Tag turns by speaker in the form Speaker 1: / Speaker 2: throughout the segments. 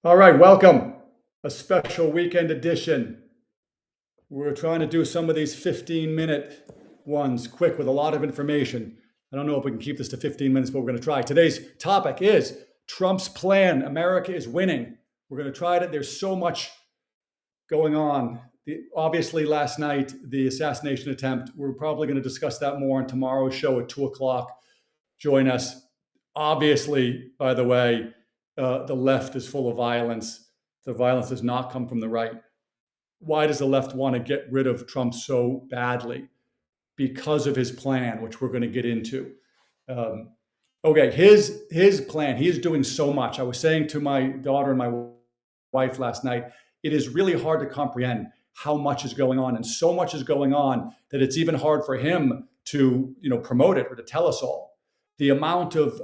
Speaker 1: All right, welcome. A special weekend edition. We're trying to do some of these 15-minute ones quick with a lot of information. I don't know if we can keep this to 15 minutes, but we're going to try. Today's topic is Trump's plan. America is winning. We're going to try it. There's so much going on. Obviously, last night, the assassination attempt, we're probably going to discuss that more on tomorrow's show at 2 o'clock. Join us. Obviously, by the way, the left is full of violence. The violence does not come from the right. Why does the left want to get rid of Trump so badly? Because of his plan, which we're going to get into. Okay, his plan, he is doing so much. I was saying to my daughter and my wife last night, it is really hard to comprehend how much is going on. And so much is going on that it's even hard for him to promote it or to tell us all. The amount of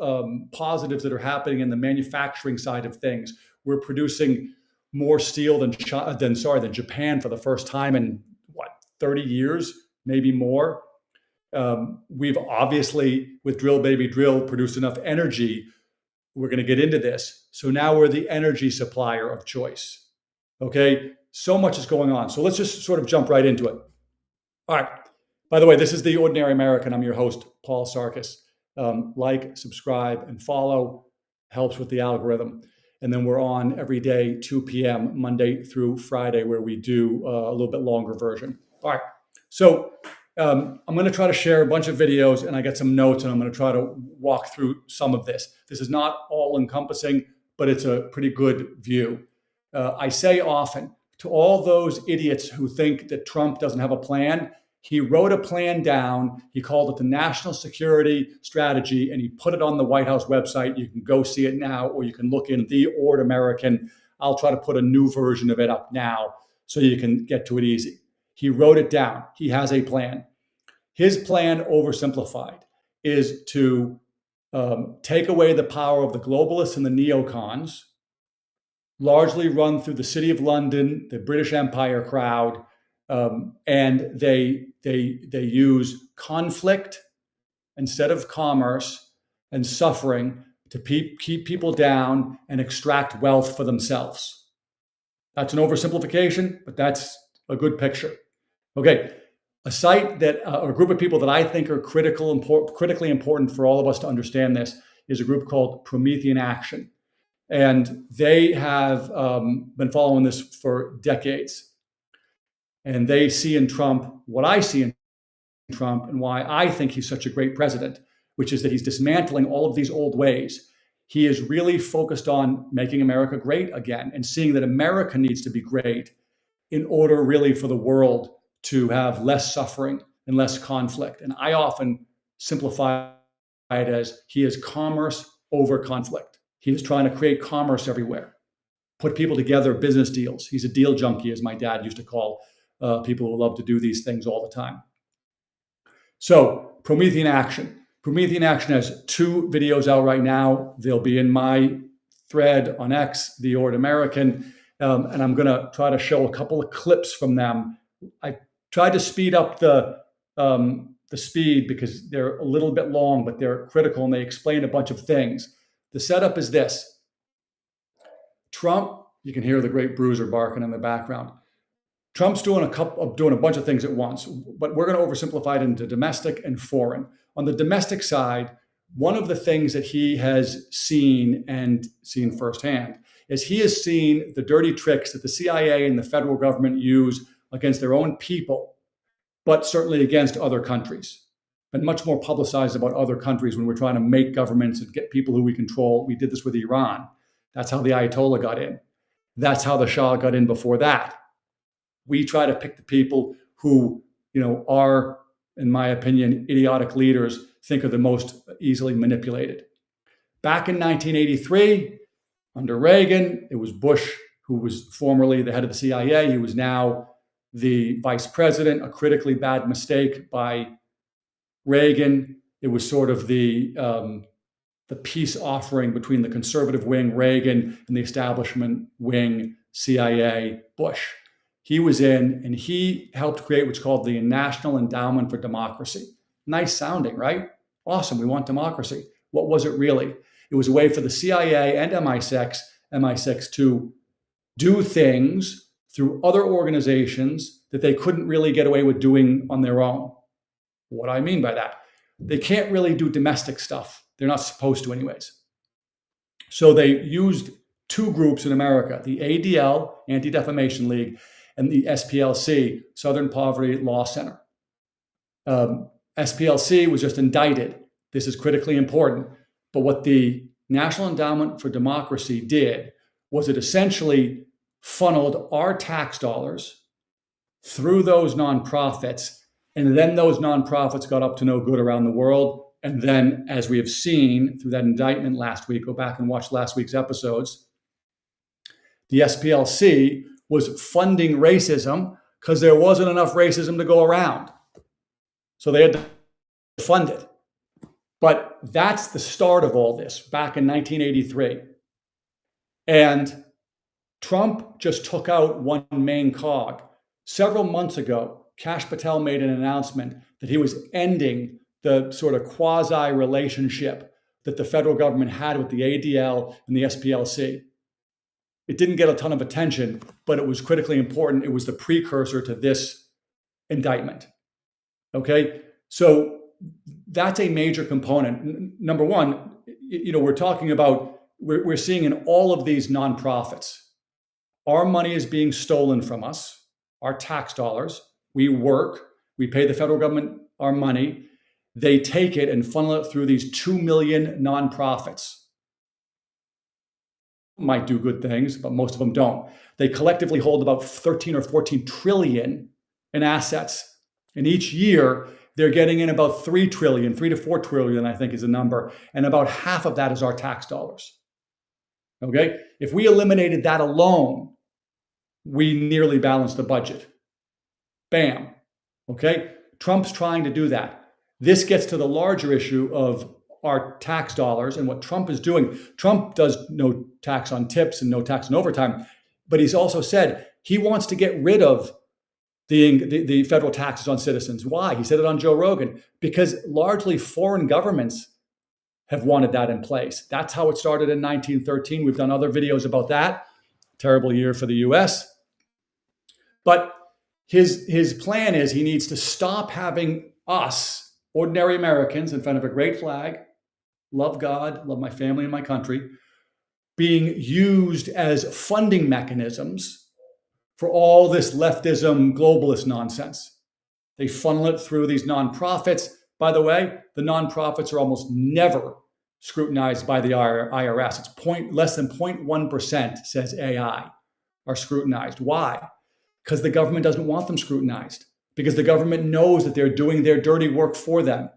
Speaker 1: positives that are happening in the manufacturing side of things. We're producing more steel than Japan for the first time in 30 years, maybe more. We've obviously, with Drill Baby Drill, produced enough energy. We're going to get into this. So now we're the energy supplier of choice. Okay, so much is going on. So let's just sort of jump right into it. All right. By the way, this is The Ordinary American. I'm your host, Paul Sarkis. Like, subscribe, and follow. Helps with the algorithm. And then we're on every day, 2 p.m., Monday through Friday, where we do a little bit longer version. All right. So I'm going to try to share a bunch of videos, and I got some notes, and I'm going to try to walk through some of this. This is not all encompassing, but it's a pretty good view. I say often to all those idiots who think that Trump doesn't have a plan, he wrote a plan down. He called it the National Security Strategy, and he put it on the White House website. You can go see it now, or you can look in The Ord American. I'll try to put a new version of it up now so you can get to it easy. He wrote it down. He has a plan. His plan, oversimplified, is to take away the power of the globalists and the neocons, largely run through the City of London, the British Empire crowd, and they use conflict instead of commerce and suffering to keep people down and extract wealth for themselves. That's an oversimplification, but that's a good picture. Okay, a site that a group of people that I think are critically important for all of us to understand this is a group called Promethean Action. And they have been following this for decades. And they see in Trump what I see in Trump and why I think he's such a great president, which is that he's dismantling all of these old ways. He is really focused on making America great again and seeing that America needs to be great in order really for the world to have less suffering and less conflict. And I often simplify it as he is commerce over conflict. He is trying to create commerce everywhere, put people together, business deals. He's a deal junkie, as my dad used to call people who love to do these things all the time. So Promethean Action. Promethean Action has 2 videos out right now. They'll be in my thread on X, The Ord American, and I'm going to try to show a couple of clips from them. I tried to speed up the speed because they're a little bit long, but they're critical and they explain a bunch of things. The setup is this. Trump, you can hear the great bruiser barking in the background. Trump's doing a bunch of things at once, but we're going to oversimplify it into domestic and foreign. On the domestic side, one of the things that he has seen firsthand is he has seen the dirty tricks that the CIA and the federal government use against their own people, but certainly against other countries. And much more publicized about other countries when we're trying to make governments and get people who we control. We did this with Iran. That's how the Ayatollah got in. That's how the Shah got in before that. We try to pick the people who, are, in my opinion, idiotic leaders, think are the most easily manipulated. Back in 1983, under Reagan, it was Bush, who was formerly the head of the CIA. He was now the vice president, a critically bad mistake by Reagan. It was sort of the peace offering between the conservative wing, Reagan, and the establishment wing, CIA, Bush. He was in, and he helped create what's called the National Endowment for Democracy. Nice sounding, right? Awesome, we want democracy. What was it really? It was a way for the CIA and MI6 MI6 to do things through other organizations that they couldn't really get away with doing on their own. What do I mean by that? They can't really do domestic stuff. They're not supposed to anyways. So they used two groups in America, the ADL, Anti-Defamation League, and the SPLC, Southern Poverty Law Center. SPLC was just indicted. This is critically important. But what the National Endowment for Democracy did was it essentially funneled our tax dollars through those nonprofits, and then those nonprofits got up to no good around the world. And then, as we have seen through that indictment last week, go back and watch last week's episodes, the SPLC was funding racism because there wasn't enough racism to go around. So they had to fund it. But that's the start of all this back in 1983. And Trump just took out one main cog. Several months ago, Kash Patel made an announcement that he was ending the sort of quasi-relationship that the federal government had with the ADL and the SPLC. It didn't get a ton of attention, but it was critically important. It was the precursor to this indictment. Okay, so that's a major component. Number one, we're talking about, we're seeing in all of these nonprofits, our money is being stolen from us, our tax dollars. We work, we pay the federal government our money. They take it and funnel it through these 2 million nonprofits. Might do good things, but most of them don't. They collectively hold about 13 or 14 trillion in assets. And each year, they're getting in about 3 trillion, 3 to 4 trillion, I think is the number. And about half of that is our tax dollars. Okay? If we eliminated that alone, we nearly balanced the budget. Bam. Okay? Trump's trying to do that. This gets to the larger issue of our tax dollars and what Trump is doing. Trump does no tax on tips and no tax on overtime, but he's also said he wants to get rid of the federal taxes on citizens. Why? He said it on Joe Rogan, because largely foreign governments have wanted that in place. That's how it started in 1913. We've done other videos about that. Terrible year for the US. But his plan is he needs to stop having us, ordinary Americans, in front of a great flag, love God, love my family and my country, being used as funding mechanisms for all this leftism, globalist nonsense. They funnel it through these nonprofits. By the way, the nonprofits are almost never scrutinized by the IRS. It's less than 0.1%, says AI, are scrutinized. Why? Because the government doesn't want them scrutinized. Because the government knows that they're doing their dirty work for them.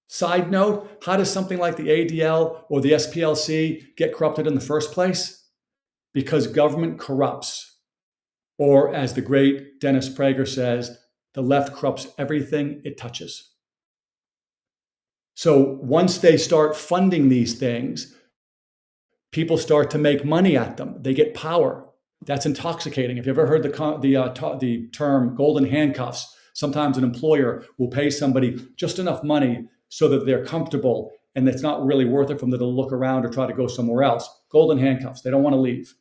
Speaker 1: Side note, how does something like the ADL or the SPLC get corrupted in the first place? Because government corrupts. Or as the great Dennis Prager says, the left corrupts everything it touches. So once they start funding these things, people start to make money at them. They get power. That's intoxicating. If you've ever heard the term golden handcuffs, sometimes an employer will pay somebody just enough money so that they're comfortable and it's not really worth it for them to look around or try to go somewhere else. Golden handcuffs. They don't want to leave.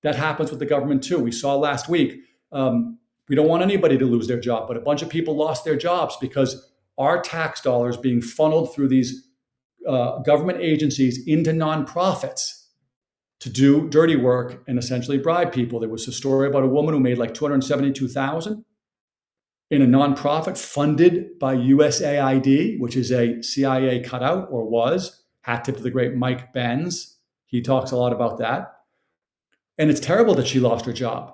Speaker 1: That happens with the government too. We saw last week, we don't want anybody to lose their job, but a bunch of people lost their jobs because our tax dollars being funneled through these government agencies into nonprofits to do dirty work and essentially bribe people. There was a story about a woman who made like $272,000 in a nonprofit funded by USAID, which is a CIA cutout, or was. Hat tip to the great Mike Benz. He talks a lot about that. And it's terrible that she lost her job.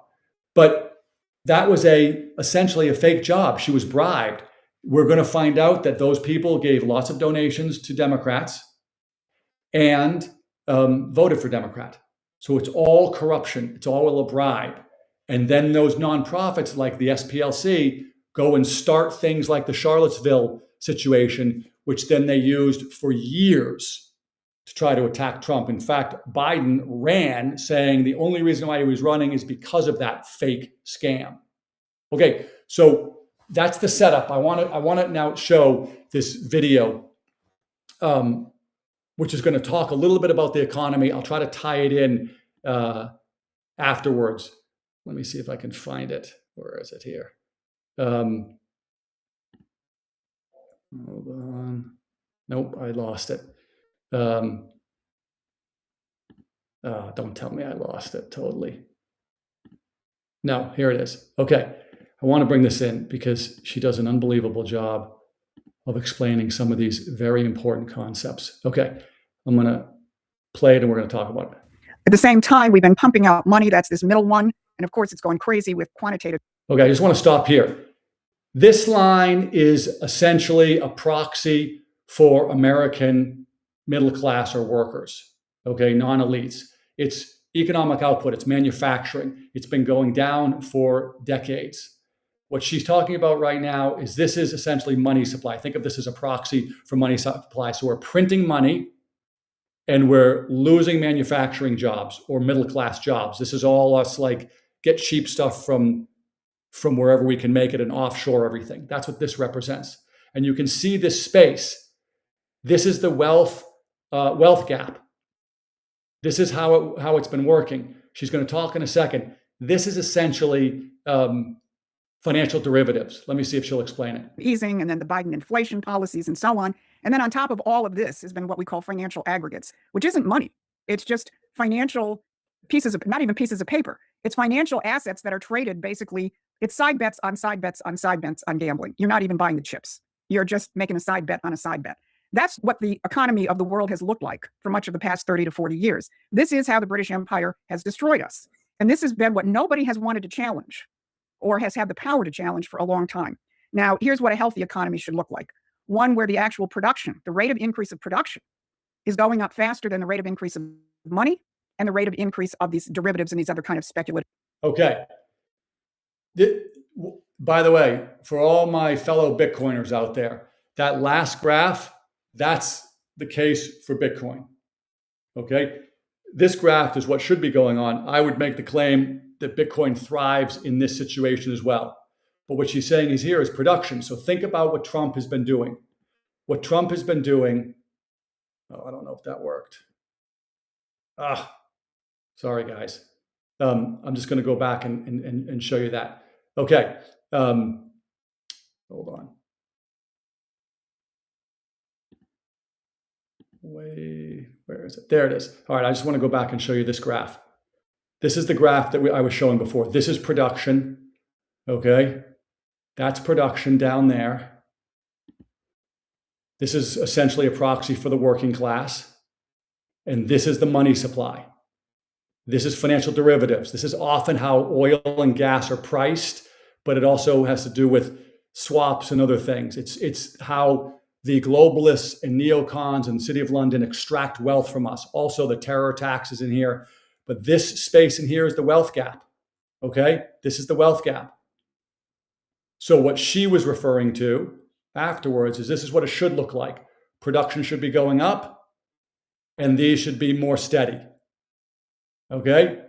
Speaker 1: But that was essentially a fake job. She was bribed. We're going to find out that those people gave lots of donations to Democrats and voted for Democrat. So it's all corruption. It's all a bribe. And then those nonprofits like the SPLC go and start things like the Charlottesville situation, which then they used for years to try to attack Trump. In fact, Biden ran saying the only reason why he was running is because of that fake scam. Okay, so that's the setup. I want to now show this video. which is going to talk a little bit about the economy. I'll try to tie it in afterwards. Let me see if I can find it. Where is it here? Hold on. Nope, I lost it. Don't tell me I lost it totally. No, here it is. Okay, I want to bring this in because she does an unbelievable job of explaining some of these very important concepts. Okay, I'm going to play it and we're going to talk about it.
Speaker 2: At the same time, we've been pumping out money. That's this middle one. And of course, it's going crazy with quantitative.
Speaker 1: Okay, I just want to stop here. This line is essentially a proxy for American middle class or workers, okay, non-elites. It's economic output, it's manufacturing. It's been going down for decades. What she's talking about right now is this is essentially money supply. Think of this as a proxy for money supply. So we're printing money and we're losing manufacturing jobs or middle class jobs. This is all us like get cheap stuff from wherever we can make it and offshore everything. That's what this represents. And you can see this space. This is the wealth gap. This is how it's been working. She's going to talk in a second. This is essentially financial derivatives. Let me see if she'll explain it.
Speaker 2: Easing, and then the Biden inflation policies and so on. And then on top of all of this has been what we call financial aggregates, which isn't money. It's just financial pieces of, not even pieces of paper. It's financial assets that are traded basically. It's side bets on side bets on side bets on gambling. You're not even buying the chips. You're just making a side bet on a side bet. That's what the economy of the world has looked like for much of the past 30 to 40 years. This is how the British Empire has destroyed us. And this has been what nobody has wanted to challenge or has had the power to challenge for a long time. Now, here's what a healthy economy should look like. One where the actual production, the rate of increase of production is going up faster than the rate of increase of money and the rate of increase of these derivatives and these other kind of speculative.
Speaker 1: Okay. By the way, for all my fellow Bitcoiners out there, that last graph, that's the case for Bitcoin. Okay. This graph is what should be going on. I would make the claim that Bitcoin thrives in this situation as well. But what she's saying is here is production. So think about what Trump has been doing. What Trump has been doing. Oh, I don't know if that worked. Sorry, guys. I'm just going to go back and show you that. Okay. Hold on. Where is it? There it is. All right. I just want to go back and show you this graph. This is the graph that I was showing before. This is production. Okay. That's production down there. This is essentially a proxy for the working class. And this is the money supply. This is financial derivatives. This is often how oil and gas are priced, but it also has to do with swaps and other things. It's how the globalists and neocons and the City of London extract wealth from us. Also, the terror taxes in here. But this space in here is the wealth gap. Okay? This is the wealth gap. So what she was referring to afterwards is this is what it should look like. Production should be going up, and these should be more steady. Okay?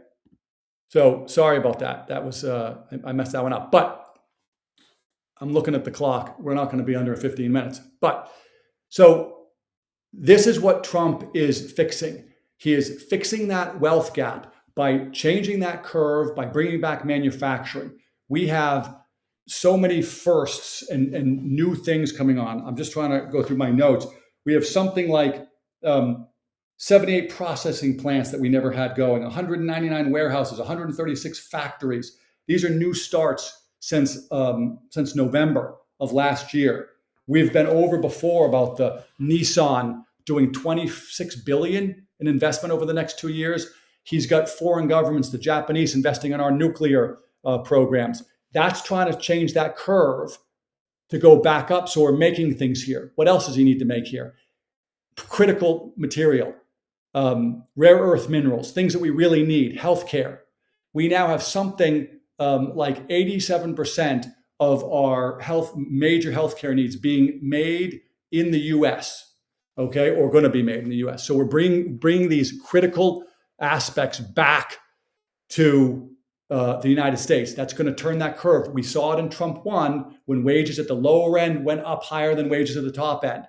Speaker 1: So sorry about that. That was, I messed that one up. But I'm looking at the clock. We're not going to be under 15 minutes. But so this is what Trump is fixing. He is fixing that wealth gap by changing that curve, by bringing back manufacturing. We have so many firsts and new things coming on. I'm just trying to go through my notes. We have something like 78 processing plants that we never had going, 199 warehouses, 136 factories. These are new starts since November of last year. We've been over before about the Nissan doing $26 billion in investment over the next 2 years. He's got foreign governments, the Japanese, investing in our nuclear programs. That's trying to change that curve to go back up. So we're making things here. What else does he need to make here? Critical material, rare earth minerals, things that we really need, healthcare. We now have something like 87% of our major healthcare needs being made in the US, okay, or going to be made in the US. So we're bringing these critical aspects back to the United States. That's going to turn that curve. We saw it in Trump 1 when wages at the lower end went up higher than wages at the top end.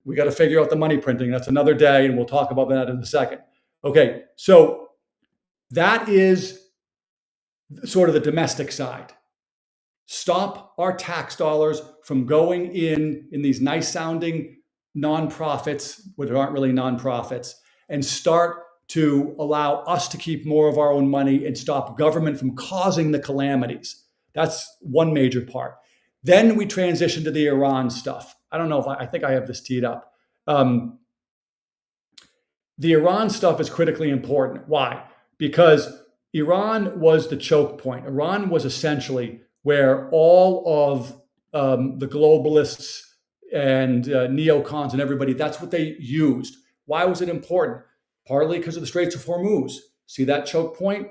Speaker 1: We got to figure out the money printing. That's another day, and we'll talk about that in a second. Okay, so that is sort of the domestic side. Stop our tax dollars from going in these nice sounding nonprofits, which aren't really nonprofits, and start to allow us to keep more of our own money and stop government from causing the calamities. That's one major part. Then we transition to the Iran stuff. I don't know if I think I have this teed up. The Iran stuff is critically important. Why? Because Iran was the choke point. Iran was essentially where all of the globalists and neocons and everybody, that's what they used. Why was it important? Partly because of the Straits of Hormuz. See that choke point?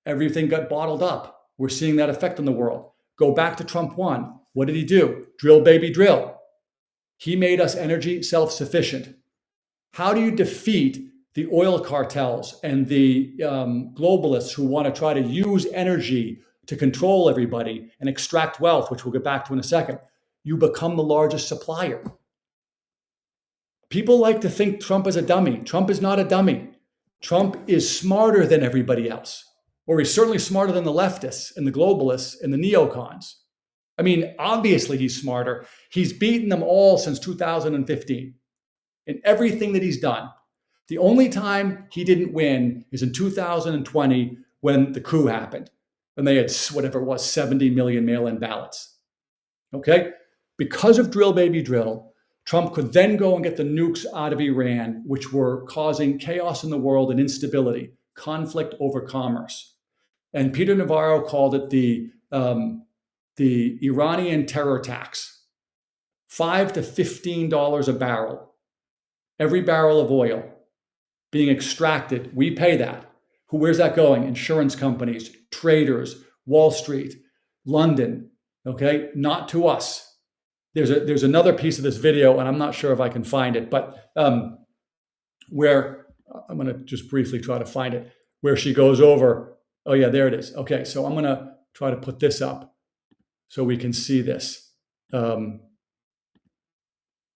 Speaker 1: Everything got bottled up. We're seeing that effect in the world. Go back to Trump 1. What did he do? Drill, baby, drill. He made us energy self-sufficient. How do you defeat the oil cartels and the globalists who want to try to use energy to control everybody and extract wealth, which we'll get back to in a second? You become the largest supplier. People like to think Trump is a dummy. Trump is not a dummy. Trump is smarter than everybody else, or he's certainly smarter than the leftists and the globalists and the neocons. I mean, obviously he's smarter. He's beaten them all since 2015 in everything that he's done. The only time he didn't win is in 2020 when the coup happened and they had whatever it was, 70 million mail-in ballots. Okay? Because of drill, baby, drill, Trump could then go and get the nukes out of Iran, which were causing chaos in the world and instability, conflict over commerce. And Peter Navarro called it the Iranian terror tax. $5 to $15 a barrel. Every barrel of oil being extracted, we pay that. Where's that going? Insurance companies, traders, Wall Street, London, okay? Not to us. There's another piece of this video, and I'm not sure if I can find it, but where, I'm going to just briefly try to find it, where she goes over, oh yeah, there it is. Okay, so I'm going to try to put this up so we can see this.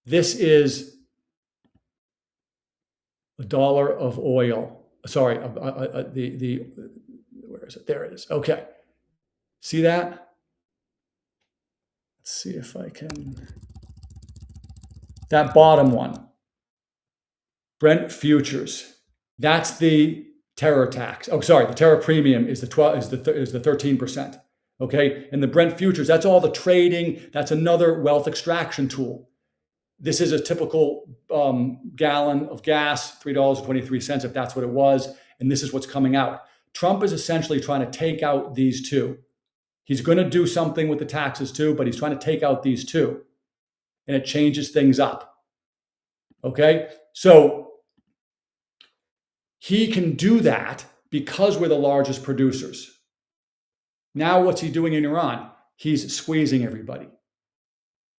Speaker 1: This is $1 of oil. Sorry, where is it? There it is. Okay, see that? Let's see if I can. That bottom one, Brent futures. That's the terror tax. Oh, sorry, the terror premium is the 13%. Okay, and the Brent futures, that's all the trading. That's another wealth extraction tool. This is a typical gallon of gas, $3.23, if that's what it was. And this is what's coming out. Trump is essentially trying to take out these two. He's going to do something with the taxes too, but he's trying to take out these two. And it changes things up. Okay? So he can do that because we're the largest producers. Now what's he doing in Iran? He's squeezing everybody.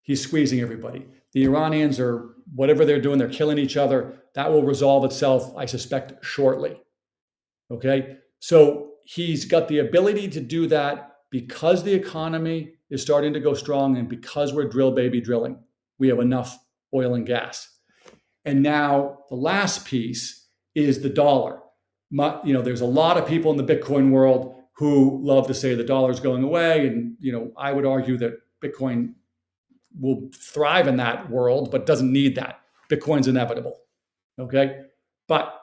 Speaker 1: He's squeezing everybody. The Iranians are, whatever they're doing, they're killing each other. That will resolve itself, I suspect, shortly. Okay? So he's got the ability to do that because the economy is starting to go strong and because we're drill, baby, drilling. We have enough oil and gas. And now the last piece is the dollar. There's a lot of people in the Bitcoin world who love to say the dollar's going away. And, I would argue that Bitcoin will thrive in that world, but doesn't need that. Bitcoin's inevitable. Okay. But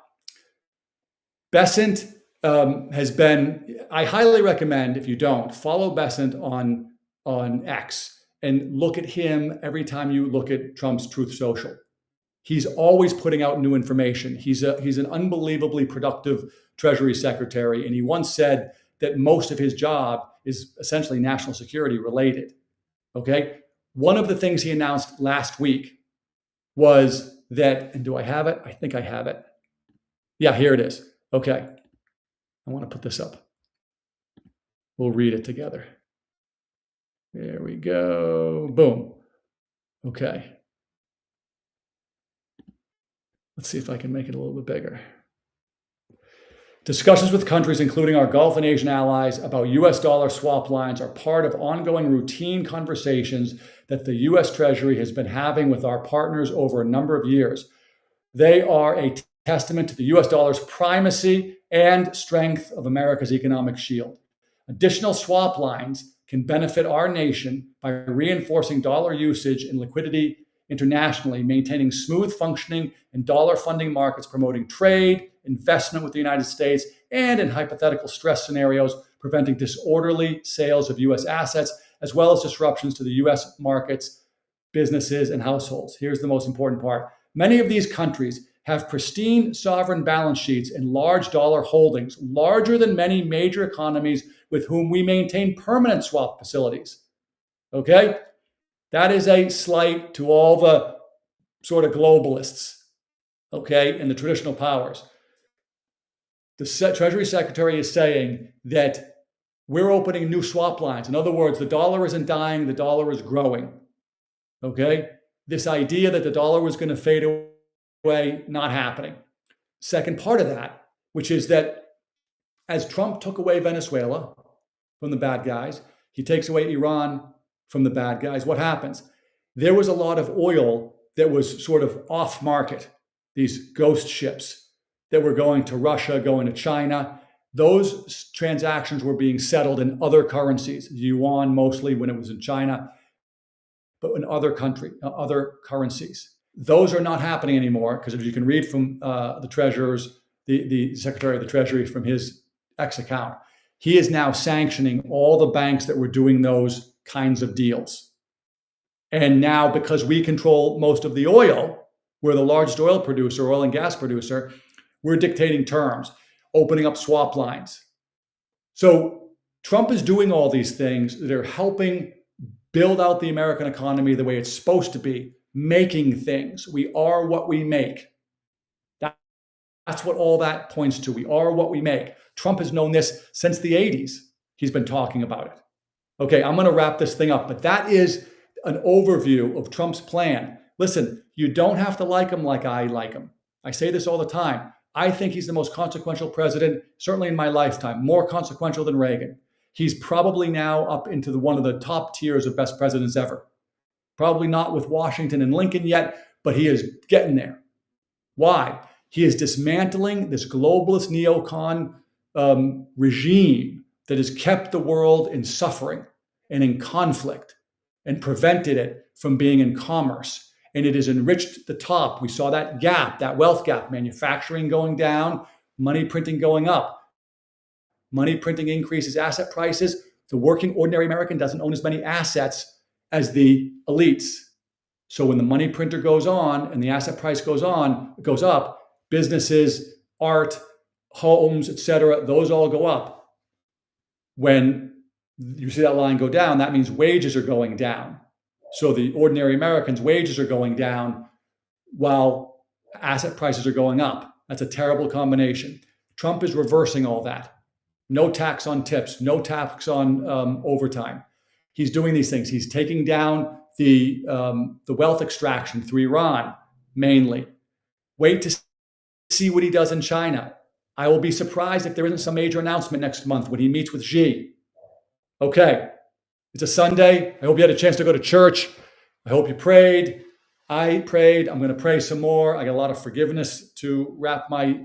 Speaker 1: Bessent has been, I highly recommend, if you don't, follow Bessent on X and look at him every time you look at Trump's Truth Social. He's always putting out new information. He's an unbelievably productive Treasury Secretary. And he once said that most of his job is essentially national security related. Okay. One of the things he announced last week was that, and do I have it? I think I have it. Yeah, here it is. Okay. I want to put this up. We'll read it together. There we go. Boom. Okay. Let's see if I can make it a little bit bigger. Discussions with countries, including our Gulf and Asian allies, about US dollar swap lines are part of ongoing routine conversations that the US Treasury has been having with our partners over a number of years. They are a testament to the US dollar's primacy and strength of America's economic shield. Additional swap lines can benefit our nation by reinforcing dollar usage and liquidity internationally, maintaining smooth functioning and dollar funding markets, promoting trade, investment with the United States, and in hypothetical stress scenarios, preventing disorderly sales of US assets, as well as disruptions to the US markets, businesses, and households. Here's the most important part. Many of these countries have pristine sovereign balance sheets and large dollar holdings, larger than many major economies with whom we maintain permanent swap facilities. Okay? That is a slight to all the sort of globalists, okay, and the traditional powers. The Treasury Secretary is saying that we're opening new swap lines. In other words, the dollar isn't dying, the dollar is growing. Okay? This idea that the dollar was going to fade away, not happening. Second part of that, which is that as Trump took away Venezuela from the bad guys, he takes away Iran from the bad guys. What happens? There was a lot of oil that was sort of off market, these ghost ships that were going to Russia, going to China. Those transactions were being settled in other currencies, yuan mostly when it was in China, but in other currencies. Those are not happening anymore because as you can read from the treasurer's, the Secretary of the Treasury from his X account, he is now sanctioning all the banks that were doing those kinds of deals. And now because we control most of the oil, we're the largest oil producer, oil and gas producer, we're dictating terms, opening up swap lines. So Trump is doing all these things that are helping build out the American economy the way it's supposed to be, making things. We are what we make. That's what all that points to. We are what we make. Trump has known this since the 80s. He's been talking about it. Okay, I'm going to wrap this thing up, but that is an overview of Trump's plan. Listen, you don't have to like him like I like him. I say this all the time. I think he's the most consequential president, certainly in my lifetime, more consequential than Reagan. He's probably now up into one of the top tiers of best presidents ever. Probably not with Washington and Lincoln yet, but he is getting there. Why? He is dismantling this globalist neocon regime that has kept the world in suffering and in conflict and prevented it from being in commerce. And it has enriched the top. We saw that gap, that wealth gap, manufacturing going down, money printing going up. Money printing increases asset prices. The working ordinary American doesn't own as many assets as the elites. So when the money printer goes on and the asset price goes up, businesses, art, homes, etc., those all go up. When you see that line go down, that means wages are going down. So the ordinary Americans' wages are going down while asset prices are going up. That's a terrible combination. Trump is reversing all that. No tax on tips, no tax on overtime. He's doing these things. He's taking down the wealth extraction through Iran, mainly. Wait to see what he does in China. I will be surprised if there isn't some major announcement next month when he meets with Xi. Okay. It's a Sunday. I hope you had a chance to go to church. I hope you prayed. I prayed. I'm going to pray some more. I got a lot of forgiveness to wrap my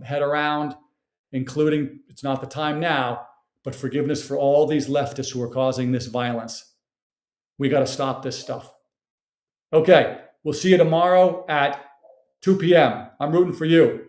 Speaker 1: head around, including, it's not the time now, but forgiveness for all these leftists who are causing this violence. We got to stop this stuff. Okay, we'll see you tomorrow at 2 p.m. I'm rooting for you.